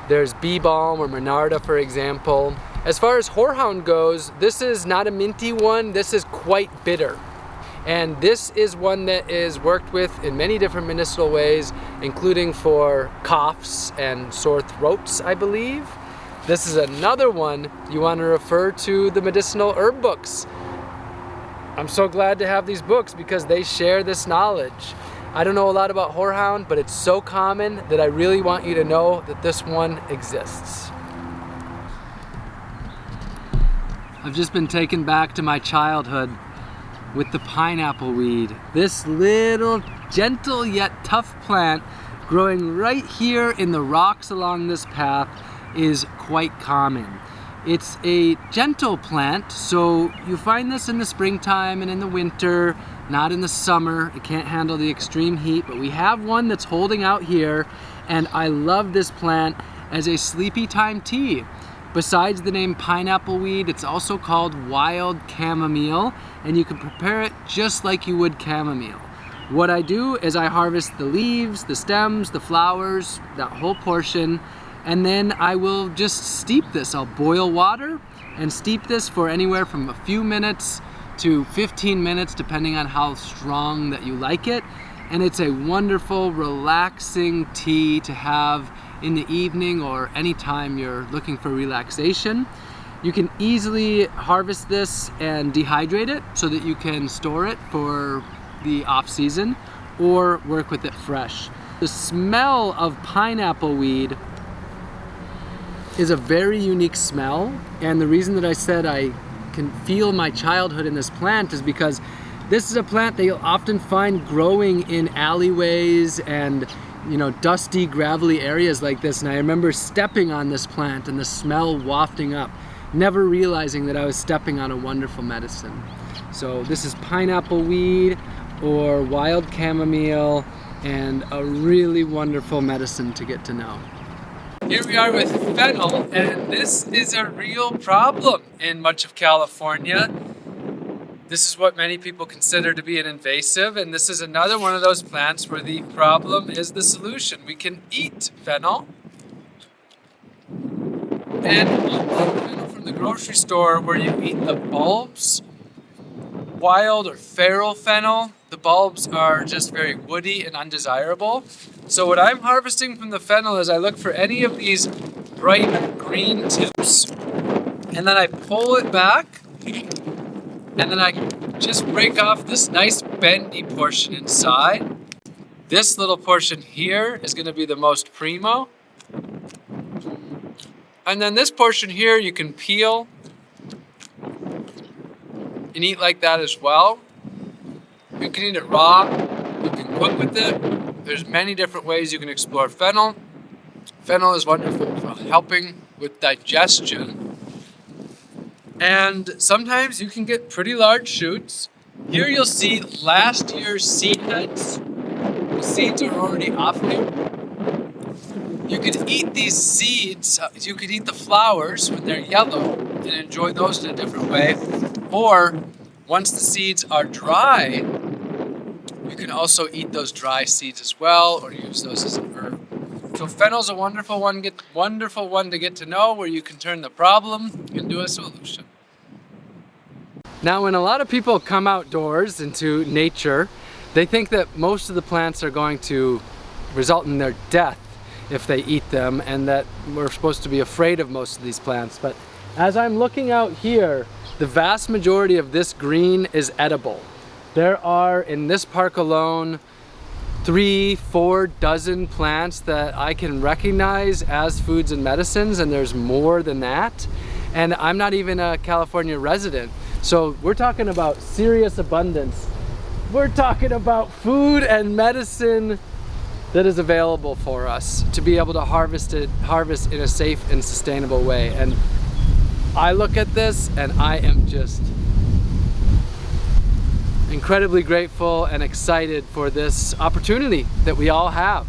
There's bee balm or monarda, for example. As far as Horehound goes, this is not a minty one, this is quite bitter. And this is one that is worked with in many different medicinal ways, including for coughs and sore throats, I believe. This is another one you want to refer to the medicinal herb books. I'm so glad to have these books because they share this knowledge. I don't know a lot about Horehound, but it's so common that I really want you to know that this one exists. I've just been taken back to my childhood with the pineapple weed. This little gentle yet tough plant growing right here in the rocks along this path is quite common. It's a gentle plant, so you find this in the springtime and in the winter, not in the summer. It can't handle the extreme heat, but we have one that's holding out here, and I love this plant as a sleepy time tea. Besides the name pineapple weed, it's also called wild chamomile, and you can prepare it just like you would chamomile. What I do is I harvest the leaves, the stems, the flowers, that whole portion, and then I will just steep this. I'll boil water and steep this for anywhere from a few minutes to 15 minutes, depending on how strong that you like it. And it's a wonderful, relaxing tea to have in the evening or anytime you're looking for relaxation. You can easily harvest this and dehydrate it so that you can store it for the off season or work with it fresh. The smell of pineapple weed is a very unique smell, and the reason that I said I can feel my childhood in this plant is because this is a plant that you'll often find growing in alleyways and dusty, gravelly areas like this. And I remember stepping on this plant and the smell wafting up, never realizing that I was stepping on a wonderful medicine. So this is pineapple weed or wild chamomile, and a really wonderful medicine to get to know. Here we are with fennel, and this is a real problem in much of California. This is what many people consider to be an invasive, and this is another one of those plants where the problem is the solution. We can eat fennel, and unlike fennel from the grocery store where you eat the bulbs, wild or feral fennel, the bulbs are just very woody and undesirable. So what I'm harvesting from the fennel is I look for any of these bright green tips, and then I pull it back, and then I just break off this nice bendy portion inside. This little portion here is going to be the most primo. And then this portion here you can peel and eat like that as well. You can eat it raw, you can cook with it. There's many different ways you can explore fennel. Fennel is wonderful for helping with digestion. And sometimes you can get pretty large shoots. Here you'll see last year's seed heads. The seeds are already off here. You could eat these seeds, you could eat the flowers when they're yellow and enjoy those in a different way. Or once the seeds are dry, you can also eat those dry seeds as well, or use those as an herb. So fennel's a wonderful one to get to know, where you can turn the problem into a solution. Now, when a lot of people come outdoors into nature, they think that most of the plants are going to result in their death if they eat them, and that we're supposed to be afraid of most of these plants. But as I'm looking out here, the vast majority of this green is edible. There are, in this park alone, 3-4 dozen plants that I can recognize as foods and medicines, and there's more than that. And I'm not even a California resident. So we're talking about serious abundance. We're talking about food and medicine that is available for us to be able to harvest in a safe and sustainable way. And I look at this and I am just incredibly grateful and excited for this opportunity that we all have.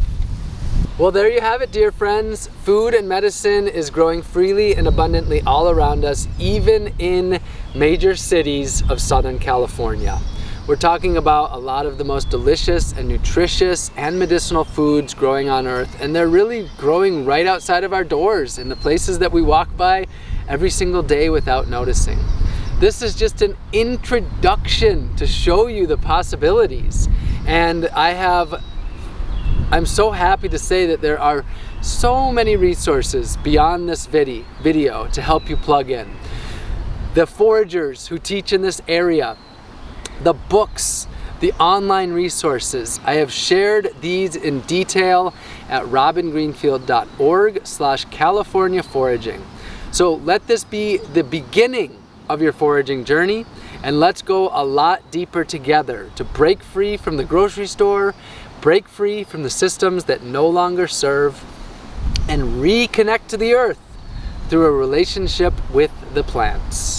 Well, there you have it, dear friends. Food and medicine is growing freely and abundantly all around us, even in major cities of Southern California. We're talking about a lot of the most delicious and nutritious and medicinal foods growing on Earth, and they're really growing right outside of our doors in the places that we walk by every single day without noticing. This is just an introduction to show you the possibilities, and I'm so happy to say that there are so many resources beyond this video to help you plug in. The foragers who teach in this area, the books, the online resources. I have shared these in detail at robingreenfield.org/California Foraging. So let this be the beginning of your foraging journey, and let's go a lot deeper together to break free from the grocery store, break free from the systems that no longer serve, and reconnect to the earth through a relationship with the plants.